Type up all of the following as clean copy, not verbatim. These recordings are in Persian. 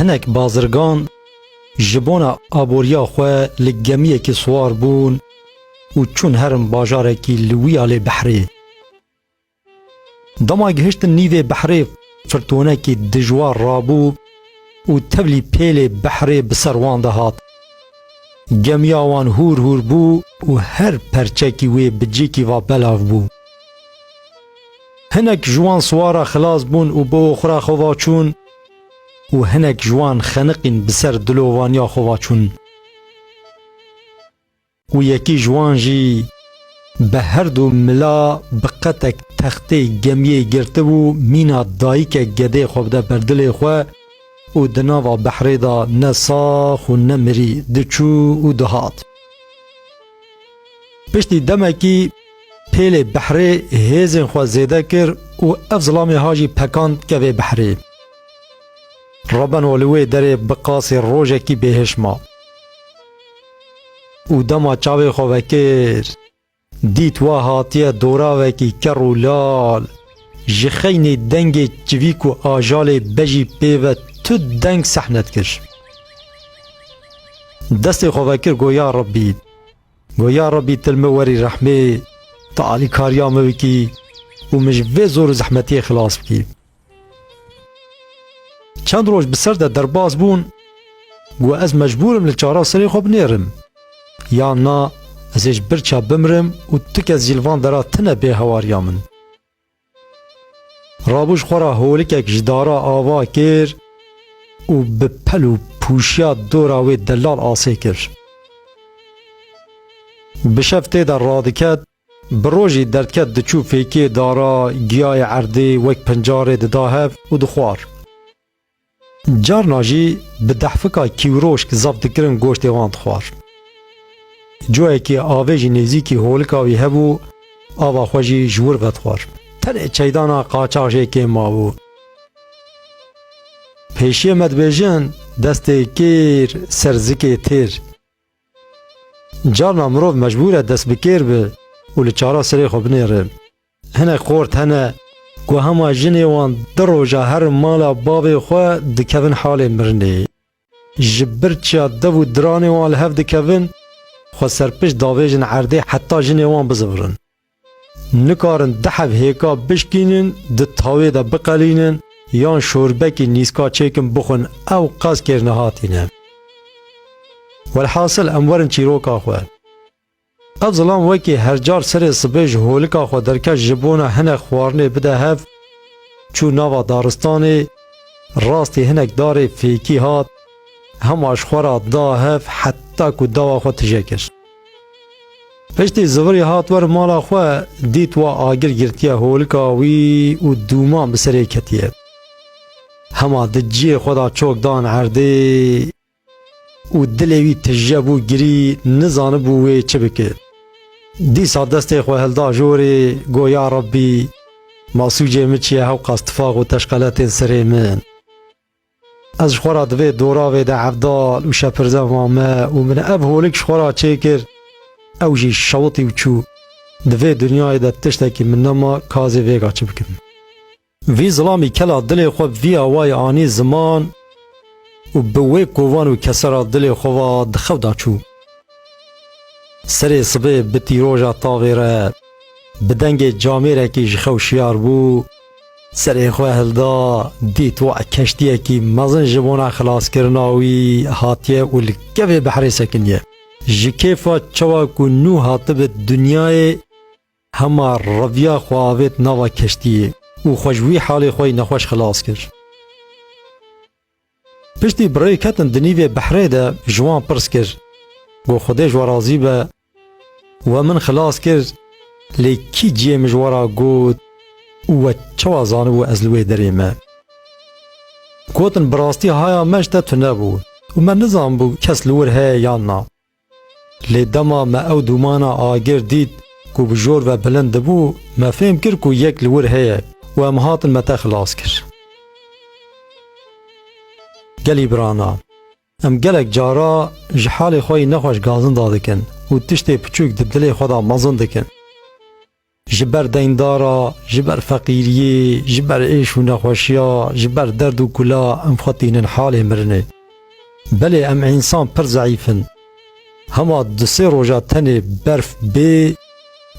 هنک بازرگان جبونا آبوریا خواه لگمیه که سوار بون و چون هرم باجاره کی لویاله بحری. دما گهشت نیوه بحری فرتونه کی دجوار رابو و تبلی پیل بحری بسروان دهات. گمیاوان هور هور بو و هر پرچه کی وی بجی کی و بلاف بو. هنک جوان سوارا خلاص بون و بو خورا خوا چون و هنک جوان خنقین بسر دلووانیا خوا چون. و یکی جوان جی به هر دو ملا بقتک تخته گمیه گرته و مینا دایی که گده خوب ده بردل خواه و دناوا بحری دا نساخ و نمری دچو و دهات. پشتی دمکی پیل بحری هیزن خواه زیده کر و افضلامی هاجی پکاند که به بحری. ربن ولوی داره بقاس روژه کی بهش ما. و دما چاوی خواه کر دیت و هاتیه دورا وکی کر و لال جخین دنگ چویک و آجال بجی پیوه تو دنگ سحنت کر. دست خواه کر گویا ربی تلموری رحمه تعالی کاریام بکی و مجوه زور زحمتی خلاص بکی. چند روز بسر ده درباز بون و از مجبورم لچارا سری خوب نیرم یا نا ازش برچا بمرم و تک از جلوان درا تنه به هواریا من. رابوش خورا هولک اک جدارا آوا کر و بپل و پوشیا دورا و دلال آسه کر. بشفته در رادکت بروجی دردکت دچو فیکی دارا گیای عردی وک پنجار دداهف و دخوار. جار ناجی به دحفکا کیوروش که زبط کرن گوشت وان خوار. جوه که آویجی نزیکی هولکاوی هبو آوا خوشی جور بدخوار. تنه چیدانا قاچاقشی که ما بو. پیشی مدبیجن دست کیر سرزکی تیر. جار نامروف مجبوره دست بکیر به و لچارا سری خوب نیره. هنه خورد هنه گو همه جنی وان در روژا هر مالا باب خواه دکوین حال مرنه. جبر چیا دو درانی وان لحف دکوین خو سرپش داویجن عرده حتی جنی وان بزورن. نکارن دحف هیکا بشکینن ده تاوی ده بقلینن یان شوربکی نیسکا چیکن بخون او قاس کرنه هاتینه. والحاصل امورن چیروکا خواه. افضلان وکی هر جار سر صبح هولکا خو درکش جبونا هنک خوارنه بده هف چو ناوا دارستانه راستی هنک داره فیکی هات هم اشخورا دا هف حتی که داوا خو تجکش. پشتی زوری هات ور مالا خو دیت و آگر گرتیه هولکا وی و دومان بسره کتیه. هما دجی خدا چوک دان عرده و دلوی تجبو گری نزانه بوی چه بکر. دیسا دستی خواه هلدا جوری گو یا ربی ماسوجه مچیه هاو قاستفاق و تشقلات سری من. از خورا دوی دوراوی ده عبدال و شپرزه مامه و من اب هولک شخورا چه کر او جی شوطی و چو دوی دنیای ده تشتکی من نما کازی ویگا چه بکن. وی ظلامی کلا دلی خواه وی آوای آنی زمان و بوی کووان و کسرا دلی خواه دخو دا چو. سری صبح بتی روژا تاویره بدنگ جامعه که جخو شیار بو سری خواه هلدا دیت و کشتیه که مزن جبونا خلاص کرناوی هاتیه و لکوه بحری سکنیه جکیفا چوا که نو هاتب دنیای همه رویا خواهویت نوا کشتیه و خوشوی حالی خواهی نخوش خلاص کر. پشتی برای کتن دنیوی بحری ده جوان پرس کر گو خودش ورازی به و من خلاص کرد لیکی جیه مجوارا گود و چوا زانو و ازلوی دریمه. گوتن براستی هایا مشته تو نبو و من نظام بو کس لور های یا نا. لی دما ما او دومانا آگر دید کو بجور و بلند بو ما فهم کر کو یک لور های و امهاتن متا خلاص کر. گلی برانا ام گلک جارا جحال خوی نخوش گازن دادکن و تشتی پچوک دبدلی خدا مزن دکن. جبر دیندارا، جبر فقیری، جبر ایش و نخوشیا، جبر درد و کلا ام خطین حال مرنه. بله ام انسان پر ضعیفن. هما دسه روژا تنه برف بی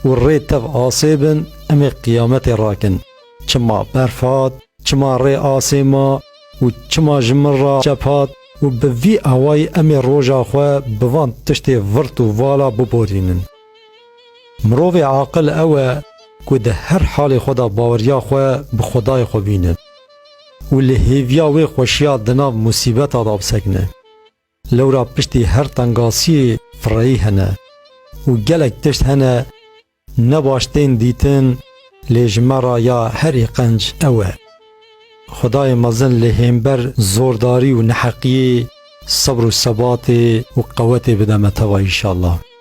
و ری تف آسیبن ام قیامت راکن. چما برفات، چما ری آسیما و چما جمر را جپات و بوی اوای ام روژا خواه بوان تشت ورت و والا ببورینن. مروف عاقل اوه که ده هر حال خدا باوریا خواه بخدای خو بینه و لحیویا وی خوشیا دناو مصیبت آداب سکنه. لورا پشتی هر تنگاسی فرایی هنه و گلک تشت هنه نباشتین دیتن لجمرا یا هری قنج اوه. خدای مزن لحیمبر زورداری و نحقی صبر و ثبات و قوت بدمتوا انشاءالله.